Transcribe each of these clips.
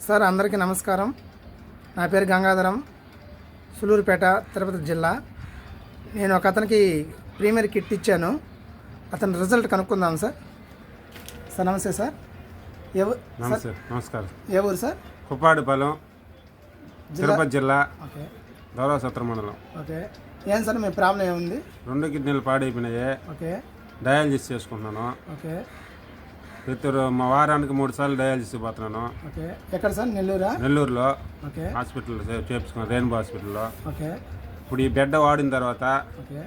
Sir అందరికీ నమస్కారం. నా పేరు గంగాధరం, సులూరుపేట, తిరుపతి జిల్లా. నేను ఒక అతనికి ప్రీమియర్ కిట్ ఇచ్చాను. అతని రిజల్ట్ కనుక్కుందాం సార్. సార్ నమస్తే సార్. నమస్కారం. ఏ ఊరు సార్? కుప్పాడిపాలెం, తిరుపతి జిల్లా, ఓకే. గౌరవ సత్ర మండలం. ఓకే. ఏం సార్ మీ ప్రాబ్లం ఏముంది? 2 కిడ్నీలు పాడైపోయినాయి. ఓకే. డయాలసిస్ చేసుకుంటున్నాను. ఓకే. మా వారానికి 3 సార్లు డయాలసిస్ పోతున్నాను. ఓకే. ఎక్కడ సార్? నెల్లూరులో ఓకే. హాస్పిటల్ చేర్చుకున్నాను, రెయిన్బో హాస్పిటల్లో. ఓకే. ఇప్పుడు ఈ బెడ్ వాడిన తర్వాత ఓకే.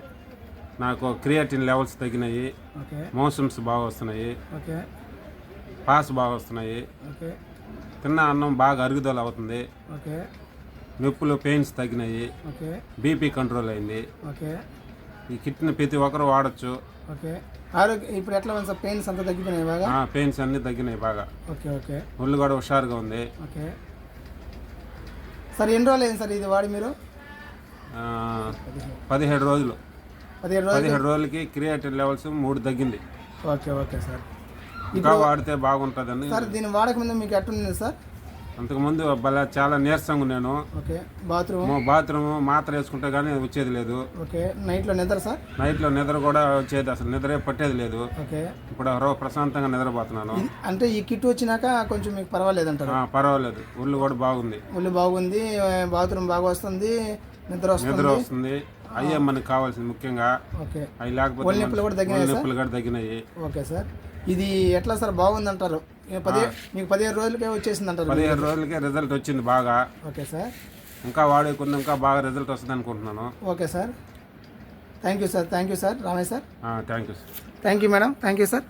నాకు క్రియాటిన్ లెవెల్స్ తగ్గినాయి. ఓకే. మోషన్స్ బాగా వస్తున్నాయి. ఓకే. పాస్ బాగా వస్తున్నాయి. ఓకే. తిన్న అన్నం బాగా అరుగుదల అవుతుంది. ఓకే. నొప్పులు, పెయిన్స్ తగ్గినాయి. ఓకే. బీపీ కంట్రోల్ అయింది. ఓకే. ఈ కిట్ని ప్రతి ఒక్కరు వాడచ్చు. ఓకే. ఆరోగ్యం ఇప్పుడు ఎట్లా ఉంది సార్? పెయిన్స్ అంతా తగ్గిపోయినాయి బాగా? పెయిన్స్ అన్నీ తగ్గినాయి బాగా. ఓకే. ఓకే. ఒళ్ళు కూడా హుషారుగా ఉంది. Okay sir. ఎన్ని రోజులు అయింది సార్ ఇది వాడి మీరు? 17 రోజులు. 17 రోజులకి క్రియాటిన్ లెవెల్స్ 3 తగ్గింది. ఓకే. Okay sir. ఇంకా వాడితే బాగుంటుందని. సార్ దీన్ని వాడకముందు మీకు ఎట్లుంది సార్? అంతకుముందు చాలా నీరసంగా నేను. ఓకే. బాత్రూమ్ మాత్ర వేసుకుంటే కానీ వచ్చేది లేదు. ఓకే. నైట్లో నిద్ర సార్? నైట్లో నిద్ర కూడా వచ్చేది, అసలు నిద్రే పట్టేది లేదు. ఓకే. ఇప్పుడు ప్రశాంతంగా నిద్రపోతున్నాను. అంటే ఈ కిట్ వచ్చినాక కొంచెం మీకు పర్వాలేదంటారు? పర్వాలేదు. ఒళ్ళు కూడా బాగుంది. ఒళ్ళు బాగుంది, బాత్రూమ్ బాగా వస్తుంది, నిద్ర వస్తుంది. అయ్యే మనకు కావాల్సింది ముఖ్యంగా. ఓకే. అవి లేకపోతే ఒళ్ళు నొప్పులు కూడా తగ్గినాయి. Okay sir. ఇది ఎట్లా సార్? బాగుంది అంటారు? మీకు 17 రోజులకే వచ్చేసింది అంటారు? 17 రోజులకే రిజల్ట్ వచ్చింది బాగా. Okay sir. ఇంకా వాడేకుండా ఇంకా బాగా రిజల్ట్ వస్తుంది అనుకుంటున్నాను. Okay sir. Thank you sir. Ramaiah sir. Thank you. Thank you madam. Thank you sir.